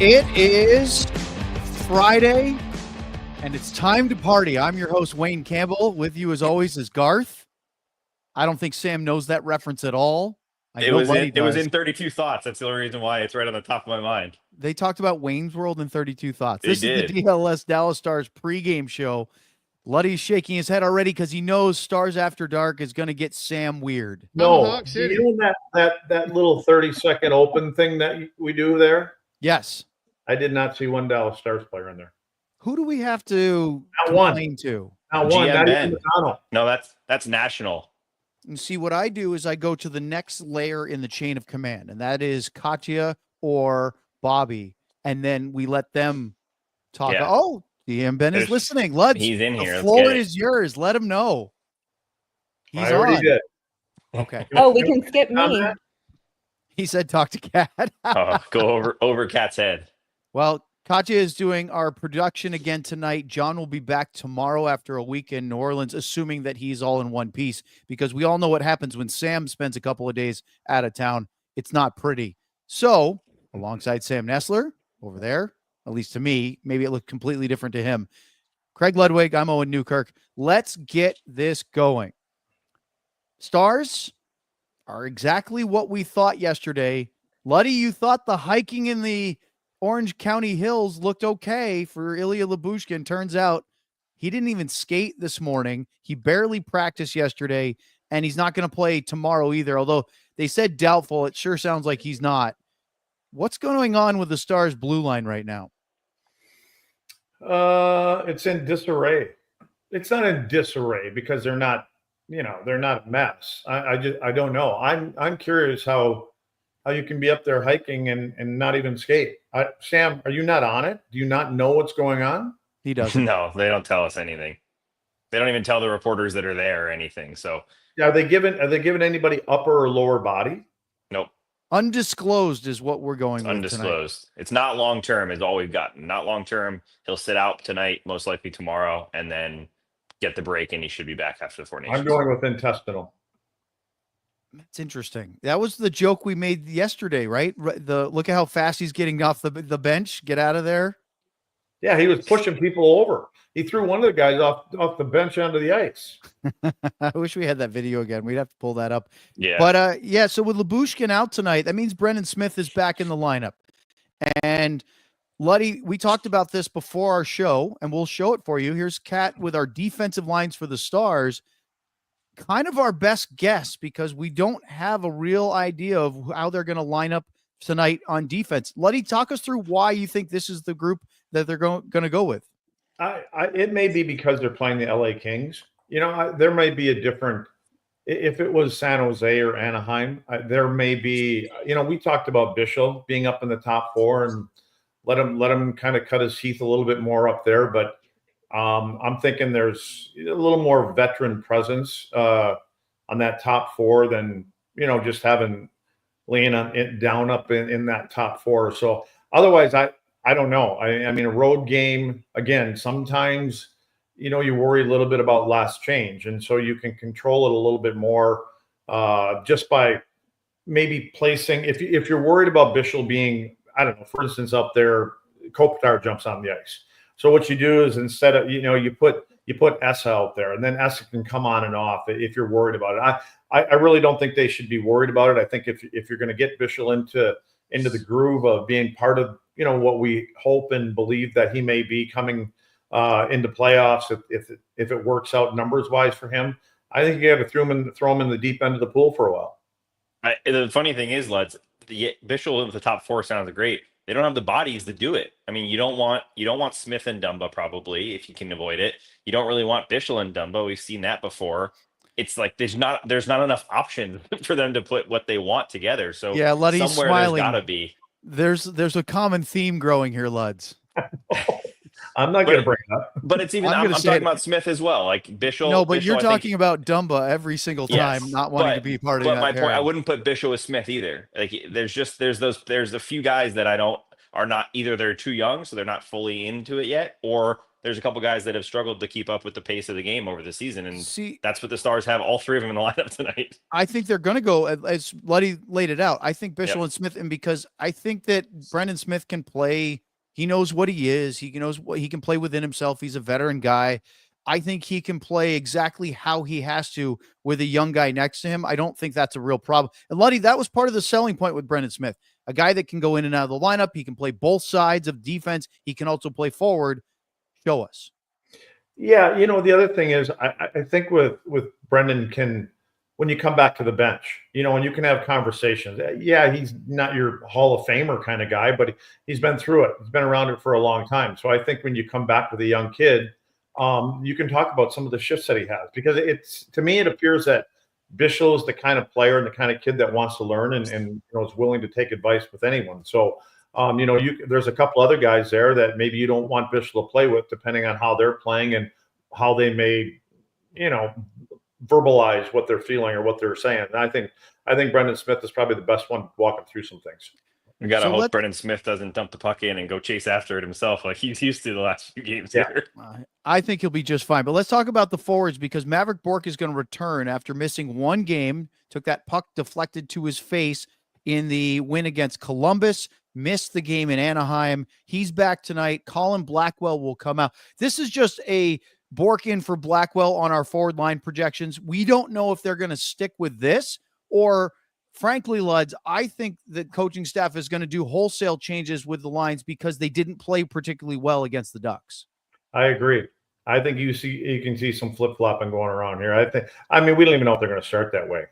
It is Friday, and it's time to party. I'm your host, Wayne Campbell. With you, as always, is Garth. I don't think Sam knows that reference at all. It was in 32 Thoughts. That's the only reason why it's right on the top of my mind. They talked about Wayne's World in 32 Thoughts. They This did. is the DLLS Dallas Stars pregame show. Luddy's shaking his head already because he knows Stars After Dark is going to get Sam weird. No, you know that little 30-second open thing that we do there? Yes. I did not see one Dallas Stars player in there. Who do we have to Not one. complain to? Not one. GM Not Ben. even McConnell. No, that's national. And see, what I do is I go to the next layer in the chain of command, and that is Katya or Bobby, and then we let them talk. Yeah. Oh, DM Ben is There's- listening. Luds, He's in here. the Let's floor get it. is yours. Let him know. He's I already on. did. Okay. Oh, we can skip me. Comment? He said talk to Kat. Oh, go over Cat's head. Well, Katya is doing our production again tonight. John will be back tomorrow after a week in New Orleans, assuming that he's all in one piece, because we all know what happens when Sam spends a couple of days out of town. It's not pretty. So, alongside Sam Nestler over there, at least to me, maybe it looked completely different to him. Craig Ludwig, I'm Owen Newkirk. Let's get this going. Stars are exactly what we thought yesterday. Luddy, you thought the hiking in the Orange County Hills looked okay for Ilya Lyubushkin. Turns out he didn't even skate this morning. He barely practiced yesterday, and he's not going to play tomorrow either, although they said doubtful. It sure sounds like he's not. What's going on with the Stars blue line right now? It's in disarray. It's not in disarray because they're not a mess. I don't know. I'm curious how you can be up there hiking and not even skate. Sam, are you not on it? Do you not know what's going on? He doesn't. No, they don't tell us anything. They don't even tell the reporters that are there or anything. So Are they giving anybody upper or lower body? nope. Undisclosed is what we're going with Undisclosed. Tonight. It's not long term is all we've gotten. Not long term. He'll sit out tonight, most likely tomorrow, and then get the break, and he should be back after the Four Nations. I'm going with intestinal. That's interesting. That was the joke we made yesterday, right? Look at how fast he's getting off the bench. Get out of there. Yeah, he was pushing people over. He threw one of the guys off the bench onto the ice. I wish we had that video again. We'd have to pull that up. Yeah. But yeah, so with Lyubushkin out tonight, that means Brendan Smith is back in the lineup. And Luddy, we talked about this before our show, and we'll show it for you. Here's Kat with our defensive lines for the Stars. Kind of our best guess because we don't have a real idea of how they're going to line up tonight on defense. Luddy, talk us through why you think this is the group that they're going to go with. It may be because they're playing the LA Kings. There may be a different. If it was San Jose or Anaheim, there may be. We talked about Bischel being up in the top four and let him kind of cut his teeth a little bit more up there. But I'm thinking there's a little more veteran presence on that top four than just having laying on it down up in that top four. So otherwise, I don't know. I mean, a road game, again, sometimes, you worry a little bit about last change. And so you can control it a little bit more just by maybe placing, if you're worried about Bischel being, I don't know, for instance, up there, Kopitar jumps on the ice. So what you do is instead of, you put Essa out there, and then Essa can come on and off if you're worried about it. I really don't think they should be worried about it. I think if you're going to get Bischel into the groove of being part of, what we hope and believe that he may be coming into playoffs, if it works out numbers wise for him, I think you have to throw him in the deep end of the pool for a while. The funny thing is, Lutz, the Bischel of the top four sounds great. They don't have the bodies to do it. I mean, you don't want Smith and Dumba probably if you can avoid it. You don't really want Bischel and Dumba. We've seen that before. It's like there's not enough options for them to put what they want together. So yeah, Luddy's somewhere smiling. There's gotta be. There's a common theme growing here, Luds. I'm not going to bring it up. But it's even I'm talking about Smith as well, like Bischel. No, but Bischel, you're talking about Dumba every single time, not wanting to be part of that. But my point, I wouldn't put Bischel with Smith either. Like there's a few guys that are not either they're too young, so they're not fully into it yet, or there's a couple guys that have struggled to keep up with the pace of the game over the season, and See, that's what the Stars have. All three of them in the lineup tonight. I think they're going to go as Luddy laid it out. I think Bichel Yep. and Smith, and because I think that Brendan Smith can play. He knows what he is. He knows what he can play within himself. He's a veteran guy. I think he can play exactly how he has to with a young guy next to him. I don't think that's a real problem. And Luddy, that was part of the selling point with Brendan Smith, a guy that can go in and out of the lineup. He can play both sides of defense. He can also play forward. Show us. Yeah, the other thing is I think with Brendan can, when you come back to the bench, and you can have conversations. Yeah, he's not your Hall of Famer kind of guy, but he's been through it. He's been around it for a long time. So I think when you come back with a young kid, you can talk about some of the shifts that he has, because to me, it appears that Bichel is the kind of player and the kind of kid that wants to learn and is willing to take advice with anyone. So, there's a couple other guys there that maybe you don't want Bichel to play with, depending on how they're playing and how they may, verbalize what they're feeling or what they're saying. And I think Brendan Smith is probably the best one walking through some things. We got to hope Brendan Smith doesn't dump the puck in and go chase after it himself like he's used to the last few games here. I think he'll be just fine. But let's talk about the forwards, because Maverick Bourque is going to return after missing one game, took that puck deflected to his face in the win against Columbus, missed the game in Anaheim. He's back tonight. Colin Blackwell will come out. This is just a Bourque in for Blackwell on our forward line projections. We don't know if they're going to stick with this, or frankly, Luds, I think the coaching staff is going to do wholesale changes with the lines because they didn't play particularly well against the Ducks. I agree. I think you can see some flip-flopping going around here. We don't even know if they're going to start that way.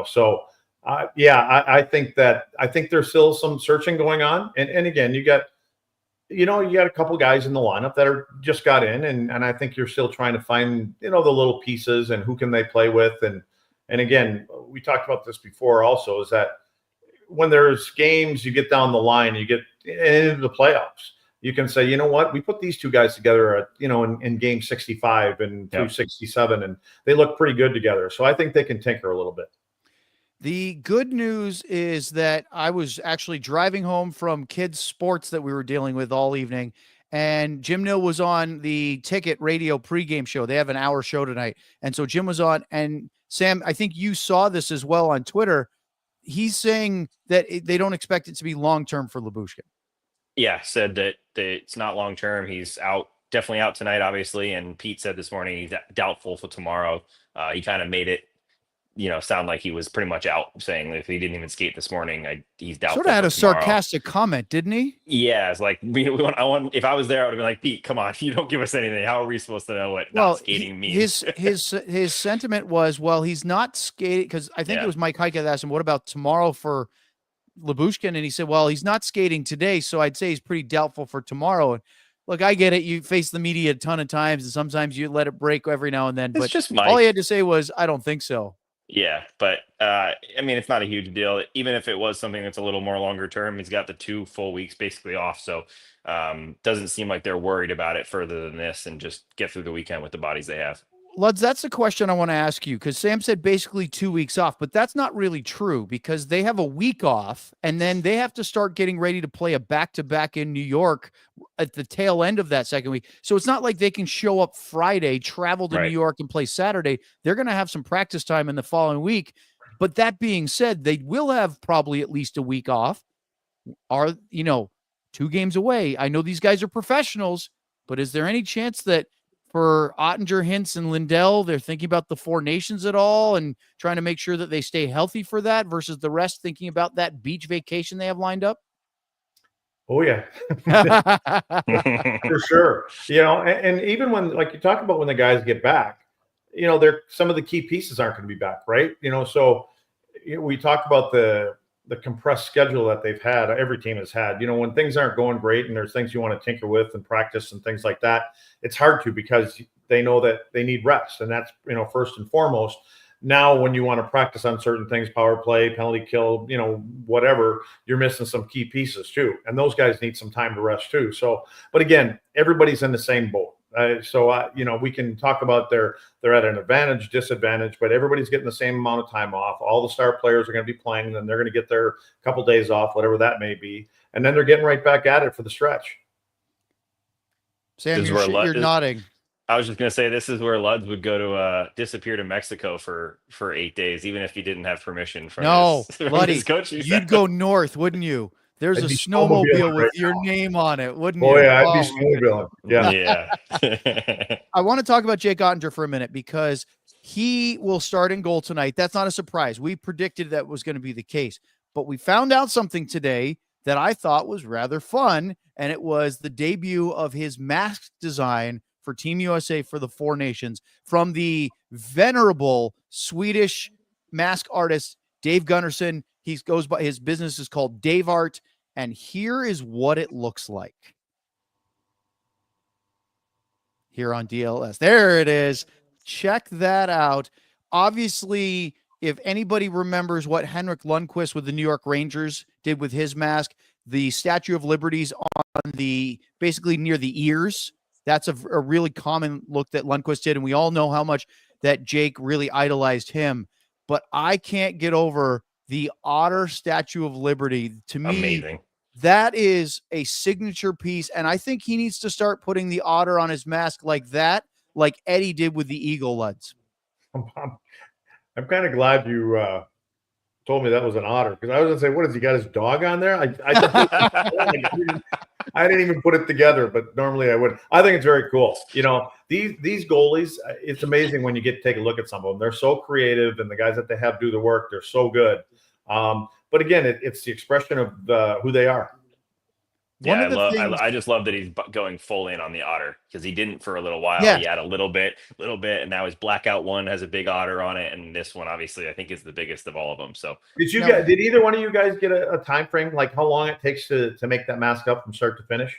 So I think there's still some searching going on. And again, you got a couple guys in the lineup that are just got in, and I think you're still trying to find, the little pieces and who can they play with. And again, we talked about this before also, is that when there's games, you get down the line, you get into the playoffs, you can say, we put these two guys together, in game 65 and through 67, and they look pretty good together. So I think they can tinker a little bit. The good news is that I was actually driving home from kids' sports that we were dealing with all evening, and Jim Nill was on the Ticket Radio pregame show. They have an hour show tonight. And so Jim was on, and Sam, I think you saw this as well on Twitter. He's saying that they don't expect it to be long-term for Lyubushkin. Yeah, said that it's not long-term. He's definitely out tonight, obviously. And Pete said this morning he's doubtful for tomorrow. He kind of made it, sound like he was pretty much out, saying if he didn't even skate this morning, he's doubtful. Sort of had a tomorrow. Sarcastic comment, didn't he? Yeah, it's like if I was there, I would have been like, Pete, come on, you don't give us anything. How are we supposed to know what not skating means? His sentiment was, well, he's not skating, because I think it was Mike Heike that asked him, what about tomorrow for Lyubushkin? And he said, well, he's not skating today, so I'd say he's pretty doubtful for tomorrow. And look, I get it. You face the media a ton of times, and sometimes you let it break every now and then. It's but just Mike. All he had to say was, I don't think so. Yeah, but it's not a huge deal. Even if it was something that's a little more longer term, he's got the 2 full weeks basically off. So doesn't seem like they're worried about it further than this, and just get through the weekend with the bodies they have. Luds, that's the question I want to ask you, because Sam said basically 2 weeks off, but that's not really true, because they have a week off and then they have to start getting ready to play a back-to-back in New York at the tail end of that second week. So it's not like they can show up Friday, travel to New York and play Saturday. They're going to have some practice time in the following week. But that being said, they will have probably at least a week off. 2 games away. I know these guys are professionals, but is there any chance that for Oettinger, Hintz, and Lindell, they're thinking about the 4 nations at all and trying to make sure that they stay healthy for that, versus the rest thinking about that beach vacation they have lined up? Oh, yeah. For sure. And even when, like you talk about when the guys get back, some of the key pieces aren't going to be back, right? So we talk about the compressed schedule that they've had, every team has had. When things aren't going great and there's things you want to tinker with and practice and things like that, it's hard to, because they know that they need rest. And that's, first and foremost. Now, when you want to practice on certain things, power play, penalty kill, whatever, you're missing some key pieces too. And those guys need some time to rest too. So, but again, everybody's in the same boat. We can talk about they're at an advantage, disadvantage, but everybody's getting the same amount of time off. All the star players are going to be playing, and they're going to get their couple days off, whatever that may be. And then they're getting right back at it for the stretch. Sam, This is you're, where you're nodding. I was just gonna say this is where Luds would go to disappear to Mexico for 8 days, even if he didn't have permission from No, his from Luddy, his coaching you'd staff. go north, wouldn't you? There's I'd a be snowmobile snowmobiling with right your now. name on it, wouldn't Oh you? yeah, I'd be Oh, my goodness. snowmobiling. Yeah. I want to talk about Jake Ottinger for a minute because he will start in goal tonight. That's not a surprise. We predicted that was going to be the case, but we found out something today that I thought was rather fun, and it was the debut of his mask design for Team USA for the Four Nations from the venerable Swedish mask artist Dave Gunnarsson. He goes by, his business is called Dave Art, and here is what it looks like here on DLS. There it is. Check that out. Obviously, if anybody remembers what Henrik Lundqvist with the New York Rangers did with his mask, the Statue of Liberty's on the basically near the ears. That's a really common look that Lundqvist did, and we all know how much that Jake really idolized him. But I can't get over the Otter Statue of Liberty. To me, Amazing. that is a signature piece, and I think he needs to start putting the otter on his mask like that, like Eddie did with the eagle, Luds. I'm kind of glad you told me that was an otter, because I was gonna say, what has he got his dog on there? I didn't even put it together, but normally I would. I think it's very cool. You know, these goalies, it's amazing when you get to take a look at some of them. They're so creative, and the guys that they have do the work, they're so good. But again, it's the expression of who they are. Yeah, I just love that he's going full in on the otter, because he didn't for a little while. Yeah. He had a little bit, and now his blackout one has a big otter on it, and this one obviously I think is the biggest of all of them. So did either one of you guys get a time frame, like how long it takes to make that mask up from start to finish?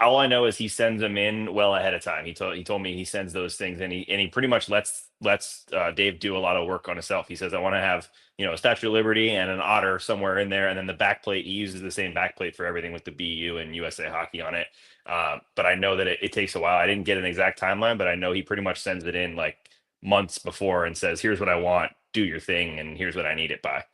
All I know is he sends them in well ahead of time. He told me he sends those things, and he pretty much lets Dave do a lot of work on himself. He says, I want to have, a Statue of Liberty and an otter somewhere in there, and then the backplate, he uses the same backplate for everything with the BU and USA Hockey on it. But I know that it takes a while. I didn't get an exact timeline, but I know he pretty much sends it in like months before and says, here's what I want, do your thing, and here's what I need it by.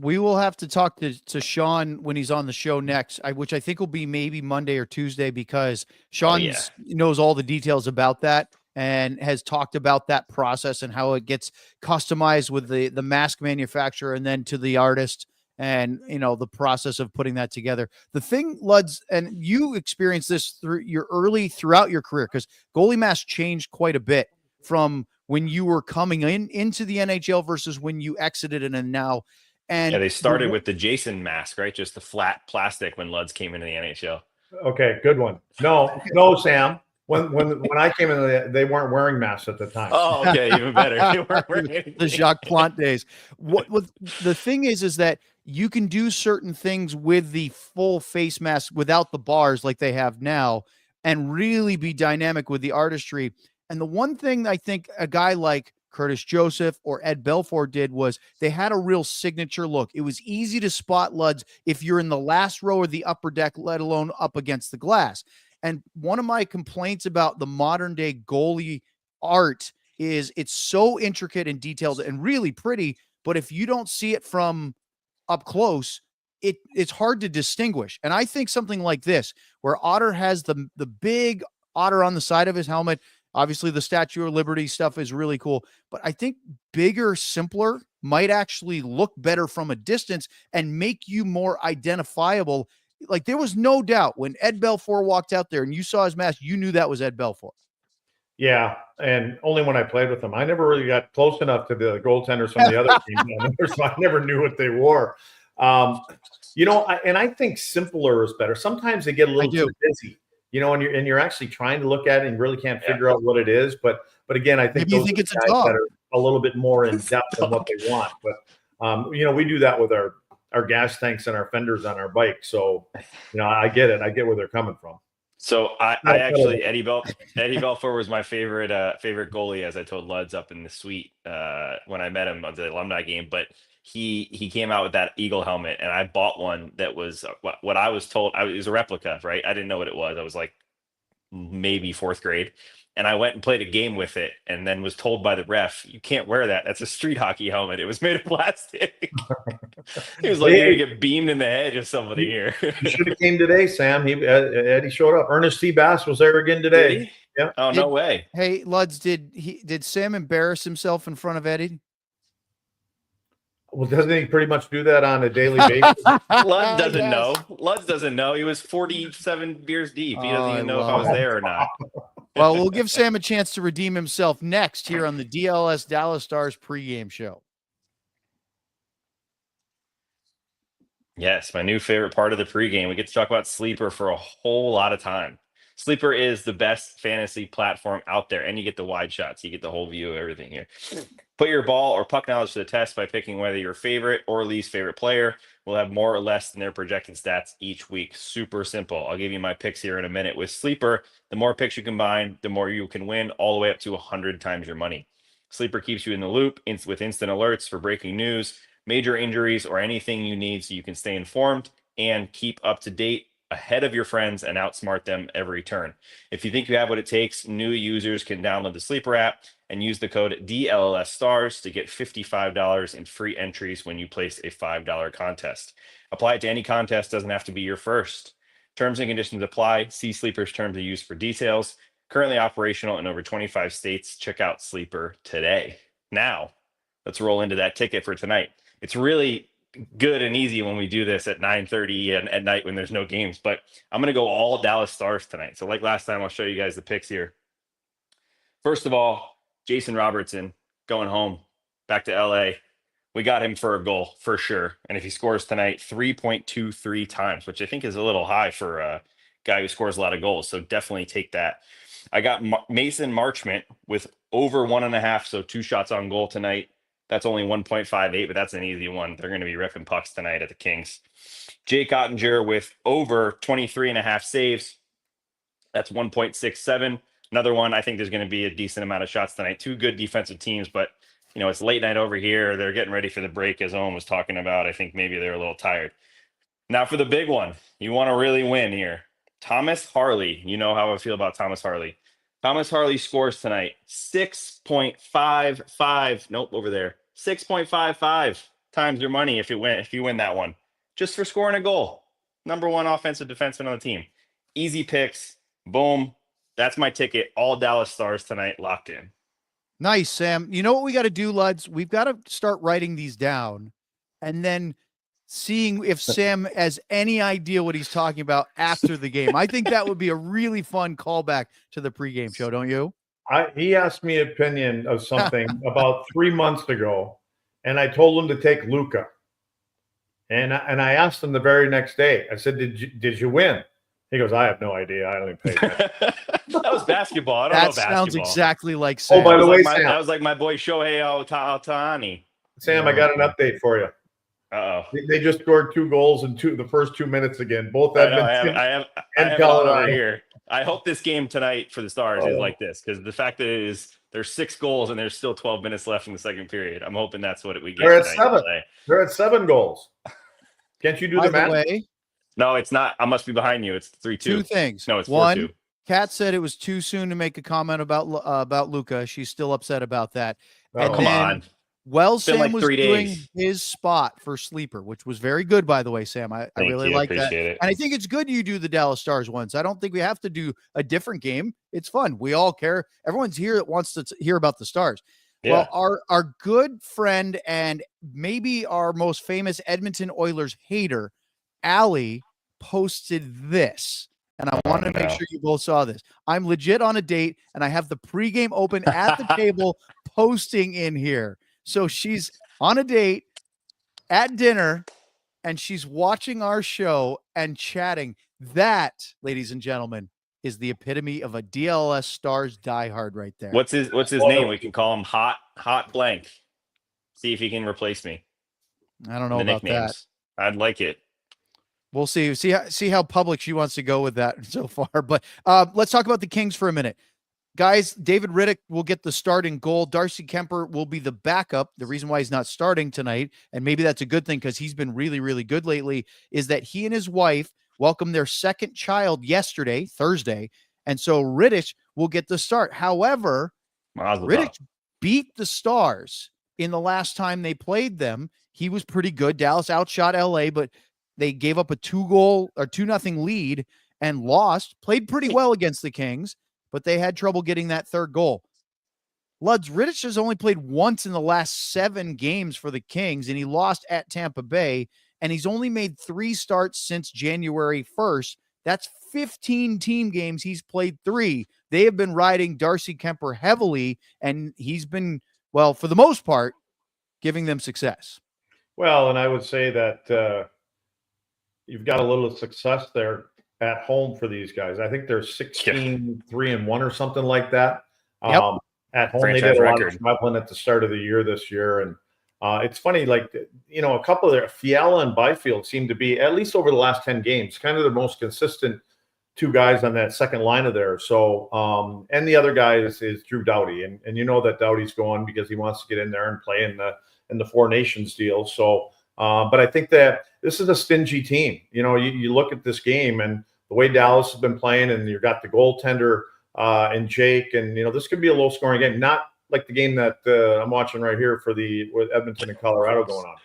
We will have to talk to Sean when he's on the show next, which I think will be maybe Monday or Tuesday, because Sean knows all the details about that and has talked about that process and how it gets customized with the mask manufacturer and then to the artist, and the process of putting that together. The thing, Luds, and you experienced this throughout your career, because goalie masks changed quite a bit from when you were coming into the NHL versus when you exited it and now. And they started with the Jason mask, right? Just the flat plastic when Luds came into the NHL. Okay, good one. No, Sam. When I came in, they weren't wearing masks at the time. Oh, okay, even better. They weren't wearing anything. The Jacques Plante days. What the thing is that you can do certain things with the full face mask without the bars like they have now, and really be dynamic with the artistry. And the one thing I think a guy like Curtis Joseph or Ed Belfour did was they had a real signature look. It was easy to spot, Luds, if you're in the last row of the upper deck, let alone up against the glass. And one of my complaints about the modern day goalie art is it's so intricate and detailed and really pretty, but if you don't see it from up close, it's hard to distinguish. And I think something like this, where Otter has the big otter on the side of his helmet, obviously the Statue of Liberty stuff is really cool, but I think bigger, simpler might actually look better from a distance and make you more identifiable. Like, there was no doubt when Ed Belfour walked out there and you saw his mask, you knew that was Ed Belfour. Yeah, and only when I played with them. I never really got close enough to the goaltenders from the other teams, so I never knew what they wore. I think simpler is better. Sometimes they get a little too busy. And you're actually trying to look at it and really can't figure out what it is. But again, I think maybe you think it's a dog that are a little bit more in depth than what they want. But we do that with our gas tanks and our fenders on our bike. So I get it. I get where they're coming from. So I actually Eddie Belfour was my favorite goalie, as I told Luds up in the suite when I met him on the alumni game. But he came out with that Eagle helmet, and I bought one that was what I was told. It was a replica, right? I didn't know what it was. I was like maybe fourth grade, and I went and played a game with it, and then was told by the ref, "You can't wear that. That's a street hockey helmet. It was made of plastic." He was like, "You're gonna get beamed in the head or somebody here." You should have came today, Sam. Eddie showed up. Ernest C. Bass was there again today. Did he? Yeah. Oh, no way. Hey, Luds, did Sam embarrass himself in front of Eddie? Well, doesn't he pretty much do that on a daily basis? Lutz doesn't Yes. know. Lutz doesn't know. He was 47 beers deep. He doesn't Oh, even I know if I love was it. there or not. Well, we'll give Sam a chance to redeem himself next here on the DLS Dallas Stars pregame show. Yes, my new favorite part of the pregame. We get to talk about Sleeper for a whole lot of time. Sleeper is the best fantasy platform out there, and you get the wide shots. You get the whole view of everything here. Put your ball or puck knowledge to the test by picking whether your favorite or least favorite player will have more or less than their projected stats each week. Super simple. I'll give you my picks here in a minute. With Sleeper, the more picks you combine, the more you can win, all the way up to 100 times your money. Sleeper keeps you in the loop with instant alerts for breaking news, major injuries, or anything you need so you can stay informed and keep up to date ahead of your friends and outsmart them every turn. If you think you have what it takes, new users can download the Sleeper app and use the code DLLS stars to get $55 in free entries when you place a $5 contest. Apply it to any contest, doesn't have to be your first. Terms and conditions apply. See Sleeper's terms of use for details. Currently operational in over 25 states. Check out Sleeper today. Now, let's roll into that ticket for tonight. It's really good and easy when we do this at 9:30 and at night when there's no games, but I'm going to go all Dallas Stars tonight. So like last time, I'll show you guys the picks here. First of all, Jason Robertson going home back to LA. We got him for a goal for sure. And if he scores tonight, 3.23 times, which I think is a little high for a guy who scores a lot of goals. So definitely take that. I got Mason Marchment with over 1.5. So 2 shots on goal tonight. That's only 1.58, but that's an easy one. They're going to be ripping pucks tonight at the Kings. Jake Oettinger with over 23.5 saves. That's 1.67. Another one, I think there's going to be a decent amount of shots tonight. 2 good defensive teams, but it's late night over here. They're getting ready for the break, as Owen was talking about. I think maybe they're a little tired. Now for the big one. You want to really win here. Thomas Harley. You know how I feel about Thomas Harley. Thomas Harley scores tonight. 6.55. Nope, over there. 6.55 times your money if you win that one. Just for scoring a goal. Number 1 offensive defenseman on the team. Easy picks. Boom. That's my ticket. All Dallas Stars tonight locked in. Nice, Sam. You know what we got to do, Luds? We've got to start writing these down and then seeing if Sam has any idea what he's talking about after the game. I think that would be a really fun callback to the pregame show, don't you? He asked me an opinion of something about 3 months ago, and I told him to take Luka. And I asked him the very next day. I said, "Did you win?" He goes, "I have no idea. I don't even pay attention." That was basketball. I don't That know basketball. sounds exactly like Sam. Oh, by the way, that Sam, was like my boy Shohei Ohtani. Sam, I got an update for you. Uh-oh. They just scored 2 goals in the first 2 minutes again. Both I Edmonton have and it on over Colorado. here. I hope this game tonight for the Stars is like this, because the fact that there's 6 goals and there's still 12 minutes left in the second period. I'm hoping that's what we get. They're at tonight 7. today. They're at 7 goals. Can't you do By the math? the way, No, it's not. I must be behind you. It's 3-2. 2 things. No, it's 4-2. One, Kat said it was too soon to make a comment about Luka. She's still upset about that. And Come then, on. Well, been Sam like was 3 doing days. his spot for Sleeper, which was very good, by the way, Sam. I really like that. Appreciate it. And I think it's good you do the Dallas Stars ones. I don't think we have to do a different game. It's fun. We all care. Everyone's here that wants to hear about the Stars. Yeah. Well, our good friend and maybe our most famous Edmonton Oilers hater, Allie, posted this. And I want to make sure you both saw this. I'm legit on a date, and I have the pregame open at the table posting in here. So she's on a date at dinner, and she's watching our show and chatting. That, ladies and gentlemen, is the epitome of a DLS Stars diehard right there. What's his name? We can call him Hot Blank. See if he can replace me. I don't know The about nicknames. that. I'd like it. We'll see how public she wants to go with that so far. But let's talk about the Kings for a minute. Guys, David Rittich will get the starting goal. Darcy Kuemper will be the backup. The reason why he's not starting tonight, and maybe that's a good thing because he's been really, really good lately, is that he and his wife welcomed their second child yesterday, Thursday, And so Rittich will get the start. However, Rittich beat the Stars in the last time they played them. He was pretty good. Dallas outshot LA, but they gave up a 2-0 lead and lost. Played pretty well against the Kings, but they had trouble getting that third goal. Rittich has only played once in the last 7 games for the Kings, and he lost at Tampa Bay, and he's only made 3 starts since January 1st. That's 15 team games. He's played 3. They have been riding Darcy Kuemper heavily, and he's been, well, for the most part, giving them success. Well, and I would say that you've got a little success there at home for these guys. I think they're 16-3-1 or something like that. Yep. At home, Franchise they did a lot record. of traveling at the start of the year this year. And it's funny, like, a couple of their Fiala and Byfield seem to be, at least over the last 10 games, kind of the most consistent 2 guys on that second line of there. So, and the other guy is Drew Doughty. And that Doughty's going because he wants to get in there and play in the Four Nations deal. So, but I think that this is a stingy team. You look at this game and the way Dallas has been playing, and you've got the goaltender and Jake, and this could be a low scoring game, not like the game that I'm watching right here with Edmonton and Colorado going on.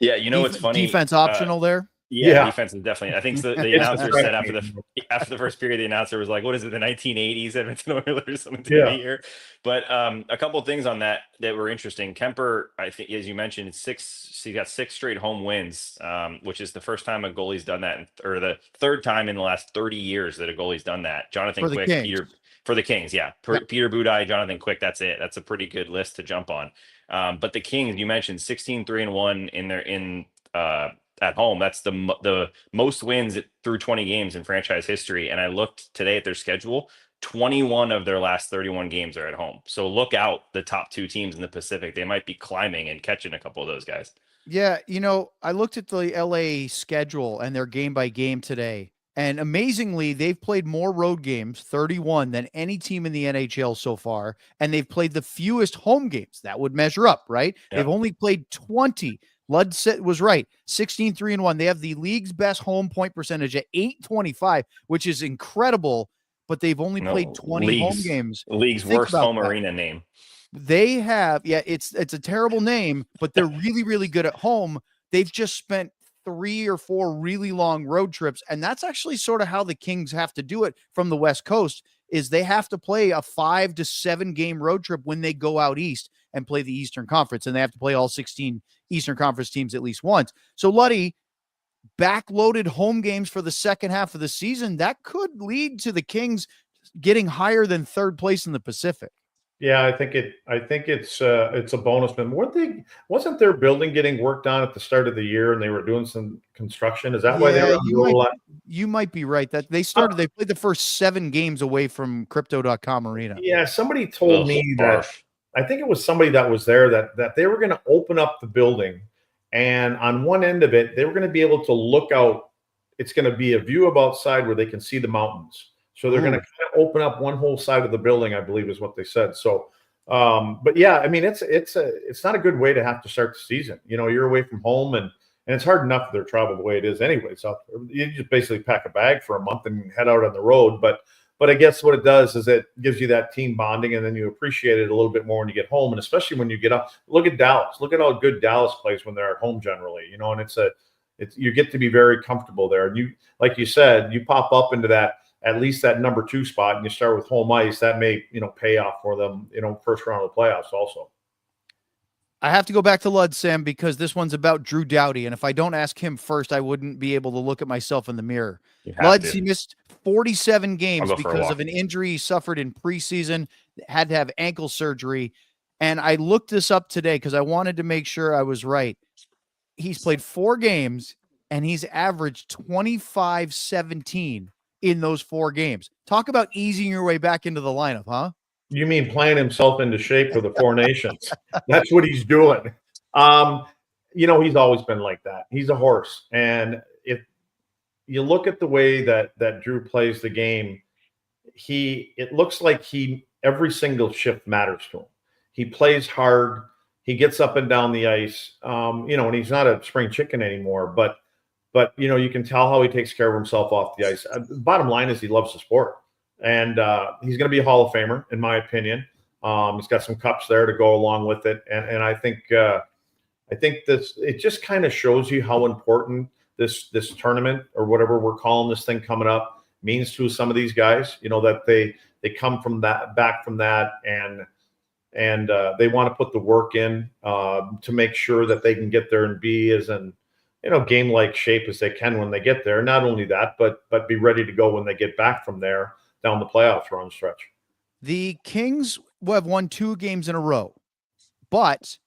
Yeah, what's funny? Defense optional there. Yeah, defense is definitely. I think the announcer said after the first period, the announcer was like, "What is it? The 1980s Edmonton Oilers?" Something here. But a couple of things on that were interesting. Kuemper, I think, as you mentioned, he got 6 straight home wins, which is the first time a goalie's done that, or the third time in the last 30 years that a goalie's done that. Jonathan Quick, for the Kings, Peter Budaj, Jonathan Quick. That's it. That's a pretty good list to jump on. But the Kings, you mentioned 16-3-1 at home. That's the most wins through 20 games in franchise history. And I looked today at their schedule. 21 of their last 31 games are at home. So look out, the top 2 teams in the Pacific. They might be climbing and catching a couple of those guys. Yeah, I looked at the LA schedule and their game by game today. And amazingly, they've played more road games, 31, than any team in the NHL so far. And they've played the fewest home games. That would measure up, right? Yeah. They've only played 20. Lud was right. 16-3-1. They have the league's best home point percentage at .825, which is incredible. But they've only played 20 home games. League's worst home arena name. They have, it's a terrible name, but they're really, really good at home. They've just spent 3 or 4 really long road trips. And that's actually sort of how the Kings have to do it from the West Coast, is they have to play a 5 to 7 game road trip when they go out east and play the Eastern Conference. And they have to play all 16 Eastern Conference teams at least once. So Luddy, backloaded home games for the second half of the season, that could lead to the Kings getting higher than 3rd place in the Pacific. Yeah, I think it's a bonus. But wasn't their building getting worked on at the start of the year, and they were doing some construction? Is that why they were on the road a lot? You might be right. That they played the first 7 games away from Crypto.com Arena. Yeah, somebody told me that. I think it was somebody that was there that they were going to open up the building, and on one end of it, they were going to be able to look out. It's going to be a view of outside where they can see the mountains. So they're going to kind of open up one whole side of the building, I believe is what they said. So, but yeah, I mean, it's not a good way to have to start the season. You're away from home, and it's hard enough for their travel the way it is anyway. So you just basically pack a bag for a month and head out on the road. But I guess what it does is it gives you that team bonding, and then you appreciate it a little bit more when you get home, and especially when you get up. Look at Dallas. Look at how good Dallas plays when they're at home generally. And you get to be very comfortable there. And you, like you said, you pop up into that. At least that number 2 spot, and you start with home ice, that may, pay off for them, first round of the playoffs also. I have to go back to Lud, Sam, because this one's about Drew Doughty. And if I don't ask him first, I wouldn't be able to look at myself in the mirror. Lud's, he missed 47 games because of an injury he suffered in preseason, had to have ankle surgery. And I looked this up today because I wanted to make sure I was right. He's played 4 games, and he's averaged 25-17 in those 4 games. Talk about easing your way back into the lineup, huh? You mean playing himself into shape for the Four Nations? That's what he's doing. He's always been like that. He's a horse. And if you look at the way that Drew plays the game, it looks like every single shift matters to him. He plays hard. He gets up and down the ice. And he's not a spring chicken anymore, but you can tell how he takes care of himself off the ice. The bottom line is he loves the sport. and he's going to be a Hall of Famer, in my opinion. He's got some cups there to go along with it, and I think this, it just kind of shows you how important this tournament, or whatever we're calling this thing coming up, means to some of these guys. You know, that they come from that, back from that, and they want to put the work in to make sure that they can get there and be as in, game-like shape as they can when they get there. Not only that, but be ready to go when they get back from there down the playoff run stretch. The Kings have won 2 games in a row, but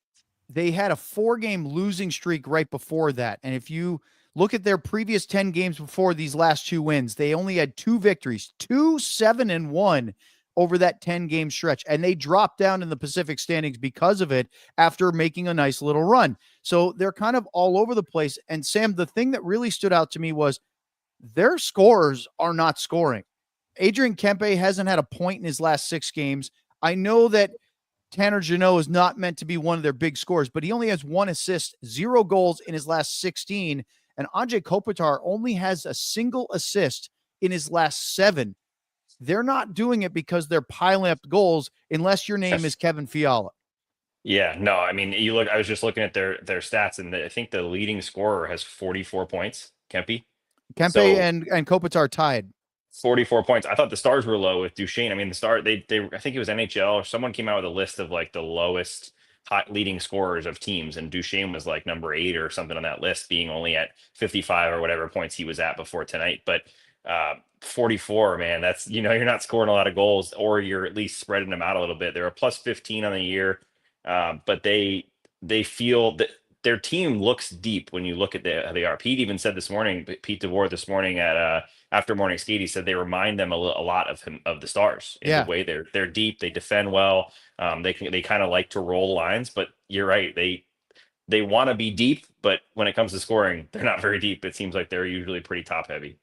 they had a 4-game losing streak right before that. And if you look at their previous 10 games before these last 2 wins, they only had 2 victories, 2-7-1 over that 10-game stretch. And they dropped down in the Pacific standings because of it after making a nice little run. So they're kind of all over the place. And Sam, the thing that really stood out to me was their scorers are not scoring. Adrian Kempe hasn't had a point in his last 6 games. I know that Tanner Jeannot is not meant to be one of their big scorers, but he only has 1 assist, 0 goals in his last 16. And Anze Kopitar only has a single assist in his last 7. They're not doing it because they're piling up goals unless your name is Kevin Fiala. Yeah, no, I mean, you look, I was just looking at their stats, and I think the leading scorer has 44 points, Kempe and Kopitar tied. 44 points. I thought the Stars were low with Duchesne. I mean, the Star, they I think it was NHL or someone came out with a list of like the lowest leading scorers of teams, and Duchesne was like number 8 or something on that list, being only at 55 or whatever points he was at before tonight. But 44, man, that's, you're not scoring a lot of goals, or you're at least spreading them out a little bit. They're a plus 15 on the year, but they feel that their team looks deep when you look at how they are. Pete even said this morning, Pete DeVore this morning at after morning skate, he said they remind them a lot of the Stars in the way they're deep, they defend well, they kind of like to roll lines. But you're right, they want to be deep, but when it comes to scoring, they're not very deep. It seems like they're usually pretty top heavy.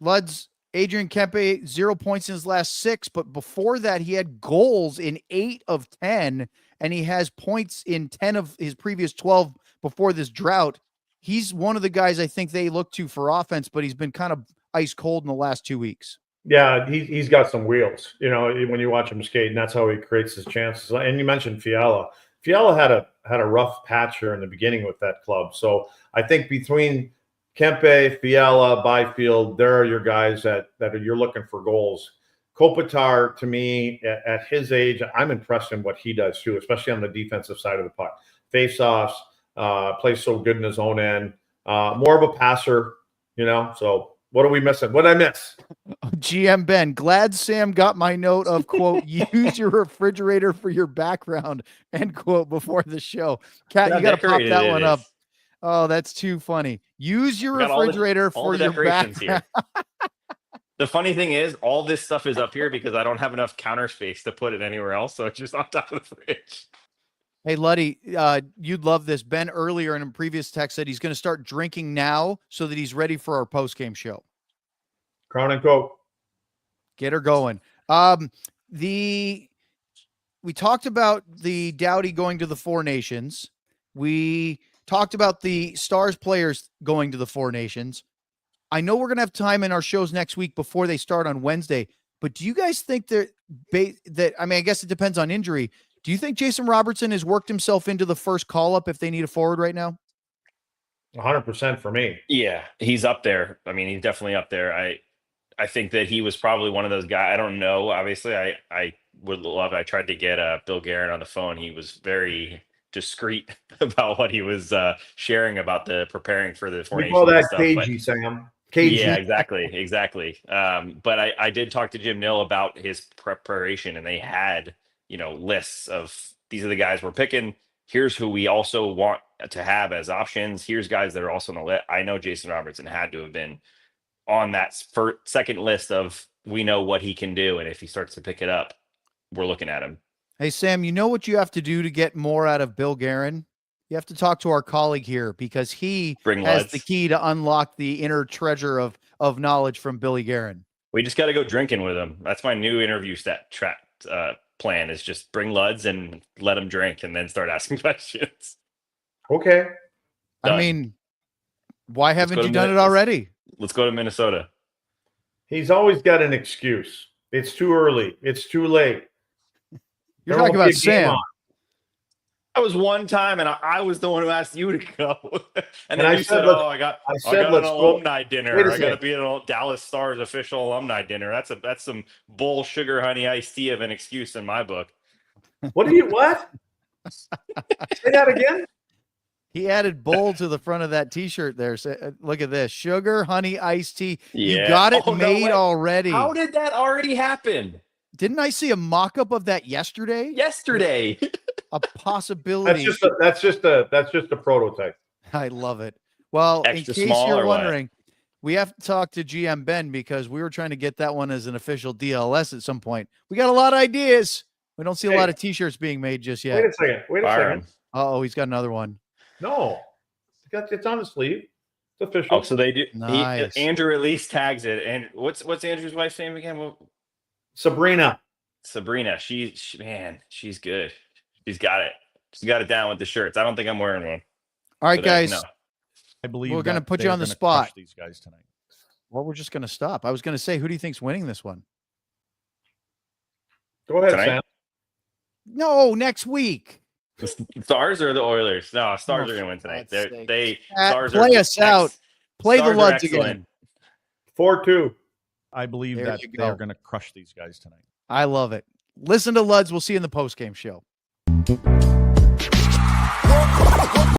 Luds, Adrian Kempe, 0 points in his last 6, but before that, he had goals in 8 of 10, and he has points in 10 of his previous 12 before this drought. He's one of the guys I think they look to for offense, but he's been kind of ice cold in the last 2 weeks. Yeah, he's got some wheels, when you watch him skate, and that's how he creates his chances. And you mentioned Fiala. Fiala had a rough patch here in the beginning with that club. So I think between Kempe, Fiala, Byfield, there are your guys that you're looking for goals. Kopitar, to me, at his age, I'm impressed in what he does too, especially on the defensive side of the puck. Face-offs, plays so good in his own end. More of a passer, So what are we missing? What did I miss? GM Ben, glad Sam got my note of, quote, use your refrigerator for your background, end quote, before the show. Kat, you got to pop that one up. Oh, that's too funny. Use your refrigerator for your background. Here. The funny thing is, all this stuff is up here because I don't have enough counter space to put it anywhere else. So it's just on top of the fridge. Hey, Luddy, you'd love this. Ben earlier in a previous text said he's going to start drinking now so that he's ready for our post-game show. Crown and Coke. Get her going. We talked about the Doughty going to the Four Nations. We talked about the Stars players going to the Four Nations. I know we're going to have time in our shows next week before they start on Wednesday, but do you guys think that I mean, I guess it depends on injury. Do you think Jason Robertson has worked himself into the first call-up if they need a forward right now? 100% for me. Yeah, he's up there. I mean, he's definitely up there. I think that he was probably one of those guys. I don't know. Obviously, I would love it. I tried to get Bill Guerin on the phone. He was very discreet about what he was sharing about the preparing for the Four Nations. We call that cagey, Sam. Cagey. Yeah, exactly. But I did talk to Jim Nill about his preparation, and they had, lists of, these are the guys we're picking. Here's who we also want to have as options. Here's guys that are also on the list. I know Jason Robertson had to have been on that second list of, we know what he can do, and if he starts to pick it up, we're looking at him. Hey, Sam, you know what you have to do to get more out of Bill Guerin? You have to talk to our colleague here, because he has the key to unlock the inner treasure of knowledge from Billy Guerin. We just got to go drinking with him. That's my new interview plan, is just bring Luds and let him drink and then start asking questions. Okay. Done. I mean, why haven't you done it already? Let's go to Minnesota. He's always got an excuse. It's too early. It's too late. You're There talking won't about be a game Sam. on. That was one time, and I was the one who asked you to go. and then I you said, said, "Oh, I got an let's go. alumni dinner. Wait a I got to second. be at a Dallas Stars official alumni dinner." That's some bull sugar honey iced tea of an excuse in my book. What? Say that again? He added bowl to the front of that T-shirt there. So, look at this: sugar, honey, iced tea. You Yeah. got it Oh, no made way. already. How did that already happen? Didn't I see a mock-up of that yesterday? Yesterday. A possibility. That's just a prototype. I love it. Well, Extra in case small you're or what? wondering, we have to talk to GM Ben because we were trying to get that one as an official DLS at some point. We got a lot of ideas. We don't see a lot of T-shirts being made just yet. Wait a second. Byron. Oh, he's got another one. No, it's on the sleeve. It's official. Oh, so they do. Nice. Andrew at least tags it. And what's Andrew's wife's name again? Sabrina. She's good. She's got it. She's got it down with the shirts. I don't think I'm wearing one. All right, today. guys. No. I believe We're gonna that put you they're on the gonna spot. crush these guys tonight. Well, we're just going to stop. I was going to say, who do you think's winning this one? Go ahead, Tonight? Sam. No, next week. The Stars or the Oilers? No, Stars Oh, are going to win tonight. for God's sake. They Play Stars us out. Play the Stars are Luds excellent. again. 4-2. I believe There that you they're go. going to crush these guys tonight. I love it. Listen to Luds. We'll see you in the post-game show.